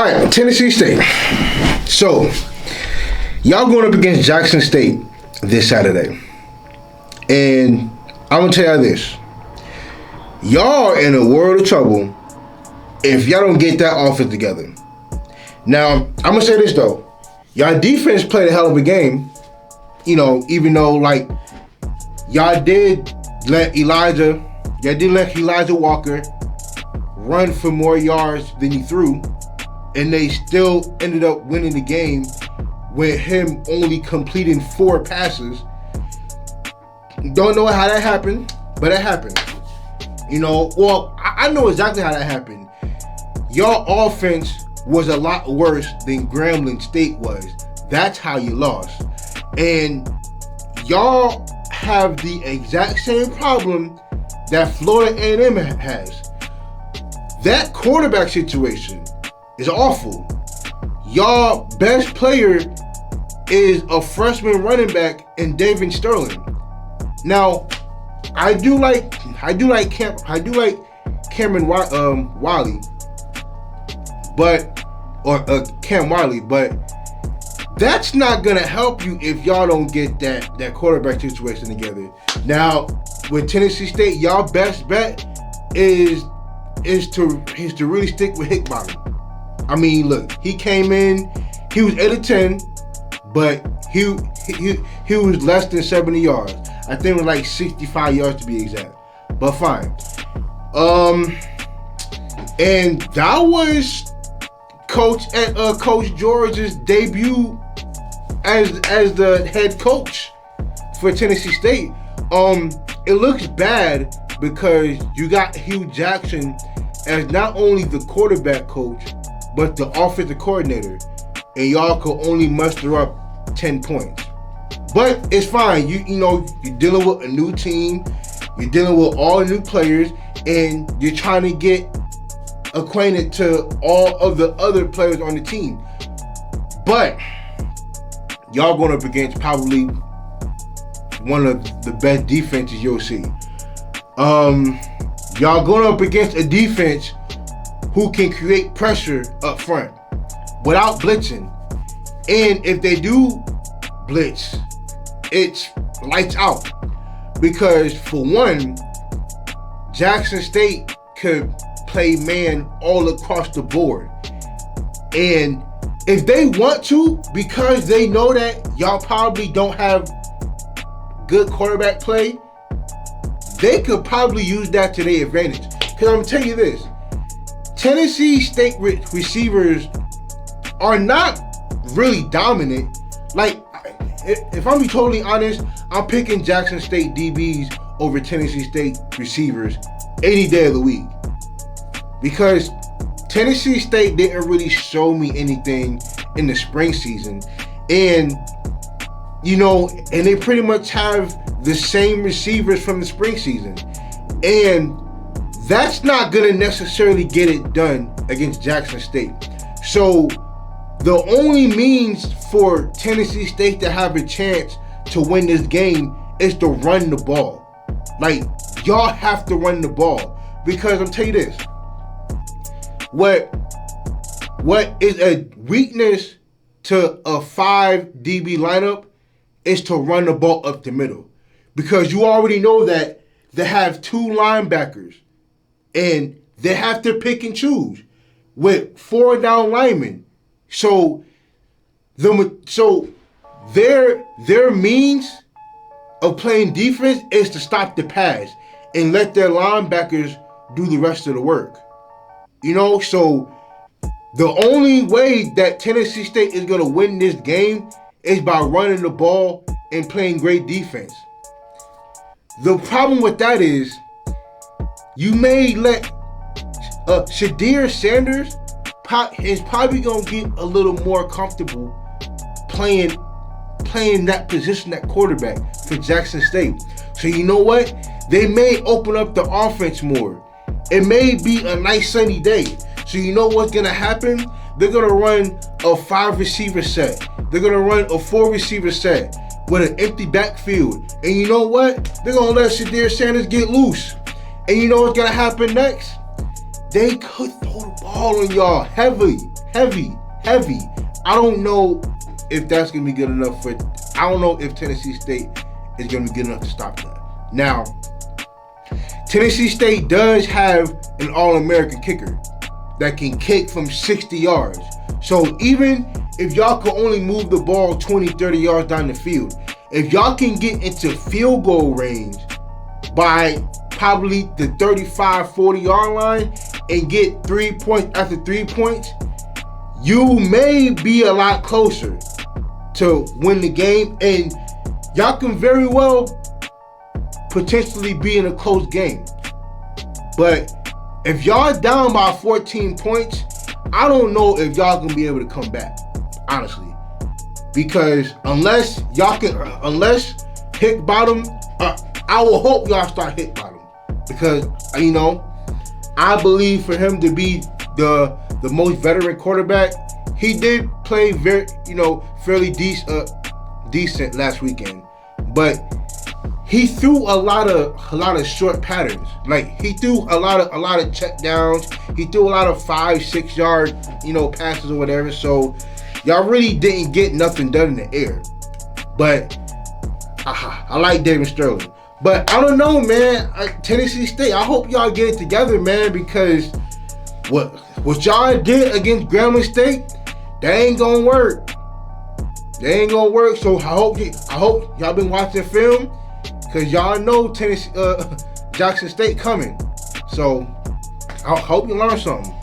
right, Tennessee State. So, y'all going up against Jackson State this Saturday. And I'm going to tell y'all this. Y'all are in a world of trouble if y'all don't get that offense together. Now, I'm going to say this, though. Y'all defense played a hell of a game. You know, even though, like, y'all did let Elijah Walker run for more yards than he threw. And they still ended up winning the game with him only completing 4 passes. Don't know how that happened, but it happened. You know, well, I know exactly how that happened. Your offense was a lot worse than Grambling State was. That's how you lost. And y'all have the exact same problem that Florida A&M has. That quarterback situation is awful. Y'all best player is a freshman running back in David Sterling. Now, I do like Cameron Wiley, Cam Wiley, but that's not gonna help you if y'all don't get that quarterback situation together. Now, with Tennessee State, y'all best bet is to really stick with Hickbottom. I mean, look, he came in, he was 8 of 10, but he was less than 70 yards. I think it was like 65 yards to be exact. But fine. And that was Coach George's debut as the head coach for Tennessee State. It looks bad because you got Hugh Jackson as not only the quarterback coach, but the offensive coordinator. And y'all could only muster up 10 points. But it's fine. You know, you're dealing with a new team. You're dealing with all new players. And you're trying to get acquainted to all of the other players on the team. But y'all going up against probably one of the best defenses you'll see. Y'all going up against a defense who can create pressure up front without blitzing. And if they do blitz, it's lights out. Because for one, Jackson State could play man all across the board. And if they want to, because they know that y'all probably don't have good quarterback play, they could probably use that to their advantage. Because I'm going to tell you this, Tennessee State receivers are not really dominant. Like, if I'm be totally honest, I'm picking Jackson State DBs over Tennessee State receivers any day of the week. Because Tennessee State didn't really show me anything in the spring season. And, you know, and they pretty much have the same receivers from the spring season. And that's not going to necessarily get it done against Jackson State. So the only means for Tennessee State to have a chance to win this game is to run the ball. Like, y'all have to run the ball. Because I'm telling you this, what is a weakness to a 5 DB lineup is to run the ball up the middle. Because you already know that they have 2 linebackers and they have to pick and choose with 4 down linemen. So their means of playing defense is to stop the pass and let their linebackers do the rest of the work. You know, so the only way that Tennessee State is going to win this game is by running the ball and playing great defense. The problem with that is you may let Shadir Sanders is probably going to get a little more comfortable playing that position at quarterback for Jackson State. So you know what? They may open up the offense more. It may be a nice sunny day. So you know what's going to happen? They're going to run a 5 receiver set. They're going to run a 4 receiver set with an empty backfield. And you know what? They're going to let Shadir Sanders get loose. And you know what's going to happen next? They could throw the ball on y'all heavily. heavy. I don't know if that's gonna be good enough for. I don't know if Tennessee State is gonna be good enough to stop that. Now, Tennessee State does have an All-American kicker that can kick from 60 yards. So even if y'all can only move the ball 20, 30 yards down the field, if y'all can get into field goal range by probably the 35, 40 yard line and get 3 points after 3 points, you may be a lot closer to win the game, and y'all can very well potentially be in a close game. But if y'all down by 14 points, I don't know if y'all gonna be able to come back, honestly. Because unless hit bottom, I will hope y'all start hit bottom. Because, I believe for him to be the most veteran quarterback, he did play fairly decent last weekend. But he threw a lot of short patterns. Like, he threw a lot of check downs. He threw a lot of 5-6 yard passes or whatever. So y'all really didn't get nothing done in the air. But I like David Sterling. But I don't know, man. Tennessee State, I hope y'all get it together, man, because what y'all did against Grambling State, that ain't gonna work. So I hope y'all been watching film, because y'all know Jackson State coming. So I hope you learn something.